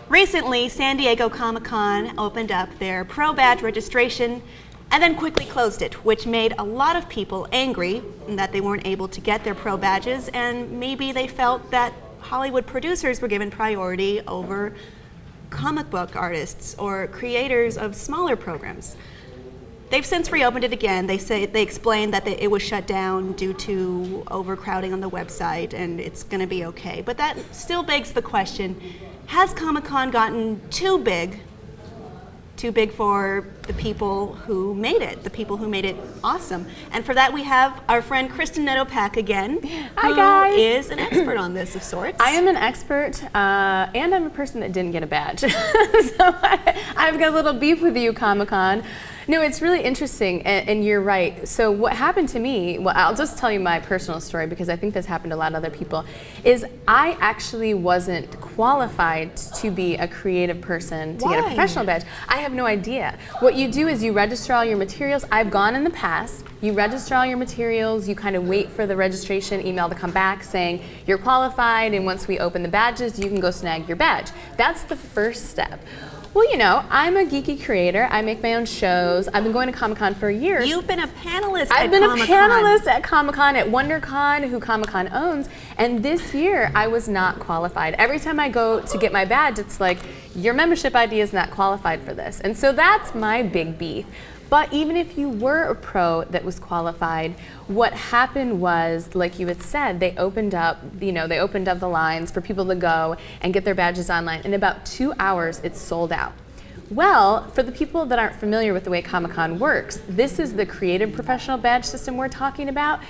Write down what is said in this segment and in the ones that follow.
Recently, San Diego Comic-Con opened up their Pro Badge registration and then quickly closed it, which made a lot of people angry that they weren't able to get their Pro Badges, and maybe they felt that Hollywood producers were given priority over comic book artists or creators of smaller programs. They've since reopened it again. They explained that it was shut down due to overcrowding on the website and it's going to be okay. But that still begs the question, has Comic-Con gotten too big for the people who made it, the people who made it awesome? And for that we have our friend Kristen Nedopak again. Hi guys! Who is an expert on this of sorts. I am an expert and I'm a person that didn't get a badge. So I've got a little beef with you, Comic-Con. No, it's really interesting, and you're right. So what happened to me, well, I'll just tell you my personal story because I think this happened to a lot of other people, is I actually wasn't qualified to be a creative person to get a professional badge. I have no idea. What you do is you register all your materials. I've gone in the past. You register all your materials, you kind of wait for the registration email to come back saying you're qualified, and once we open the badges, you can go snag your badge. That's the first step. Well, you know, I'm a geeky creator. I make my own shows. I've been going to Comic-Con for years. You've been a panelist I've been a panelist at Comic-Con, at WonderCon, who Comic-Con owns, and this year I was not qualified. Every time I go to get my badge, it's like, your membership ID is not qualified for this. And so that's my big beef. But even if you were a pro that was qualified, what happened was, like you had said, they opened up, they opened up the lines for people to go and get their badges online. In about 2 hours, it's sold out. Well, for the people that aren't familiar with the way Comic-Con works, this is the creative professional badge system we're talking about.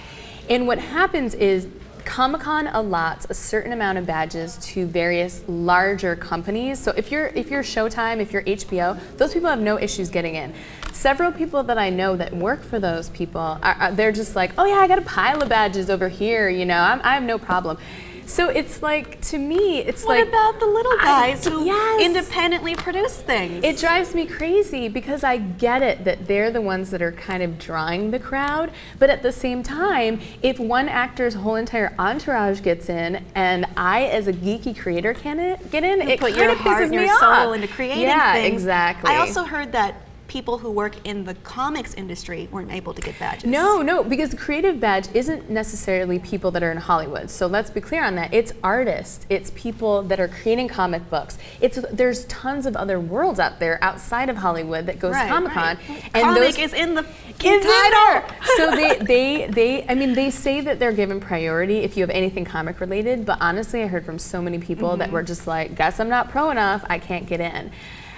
And what happens is Comic-Con allots a certain amount of badges to various larger companies. So if you're Showtime, if you're HBO, those people have no issues getting in. Several people that I know that work for those people, they're just like, oh yeah, I got a pile of badges over here, I have no problem. So it's like, to me, it's what like— What about the little guys who independently produce things? It drives me crazy because I get it that they're the ones that are kind of drawing the crowd, but at the same time, if one actor's whole entire entourage gets in and I, as a geeky creator, can't get in, it put kind your of heart pisses and me your off. soul into creating things. Yeah, exactly. I also heard that people who work in the comics industry weren't able to get badges. No, because the creative badge isn't necessarily people that are in Hollywood. So let's be clear on that. It's artists. It's people that are creating comic books. There's tons of other worlds out there outside of Hollywood that goes to Comic-Con. Right. And Comic is in the title. So they say that they're given priority if you have anything comic related, but honestly, I heard from so many people that were just like, guess I'm not pro enough, I can't get in.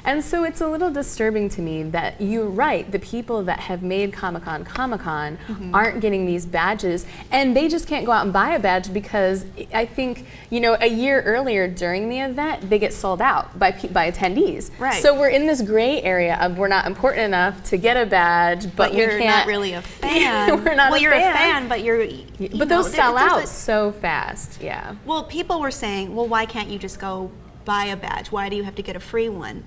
And so it's a little disturbing to me that you're right, the people that have made Comic-Con Comic-Con aren't getting these badges, and they just can't go out and buy a badge because I think, a year earlier during the event, they get sold out by attendees. Right. So we're in this gray area of we're not important enough to get a badge, but you're we can't— not really a fan. We're not you're a fan, but you're— But those sell out so fast, yeah. Well, people were saying, well, why can't you just go buy a badge? Why do you have to get a free one?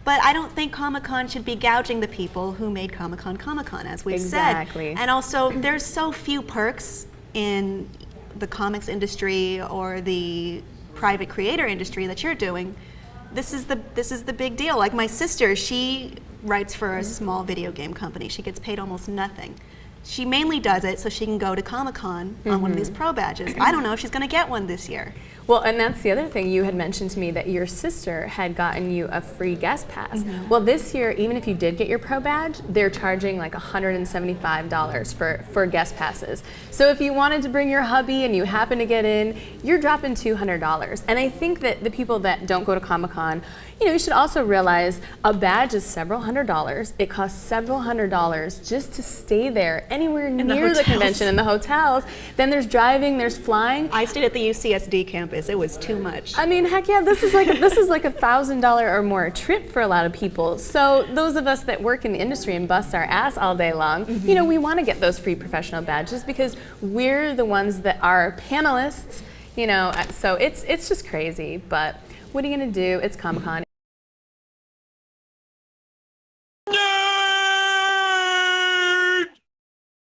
But I don't think Comic-Con should be gouging the people who made Comic-Con Comic-Con, as we've said. And also, there's so few perks in the comics industry or the private creator industry that you're doing. This is the big deal. Like my sister, she writes for a small video game company. She gets paid almost nothing. She mainly does it so she can go to Comic-Con on one of these pro badges. I don't know if she's going to get one this year. Well, and that's the other thing. You had mentioned to me that your sister had gotten you a free guest pass. Well, this year, even if you did get your pro badge, they're charging like $175 for guest passes. So if you wanted to bring your hubby and you happen to get in, you're dropping $200. And I think that the people that don't go to Comic-Con, you should also realize a badge is several $100s. It costs several $100s just to stay there anywhere near the convention, in the hotels. Then there's driving, there's flying. I stayed at the UCSD campus. It was too much. I mean, heck yeah, this is like $1,000 or more a trip for a lot of people. So those of us that work in the industry and bust our ass all day long, we want to get those free professional badges because we're the ones that are panelists. So it's just crazy. But what are you gonna do? It's Comic-Con.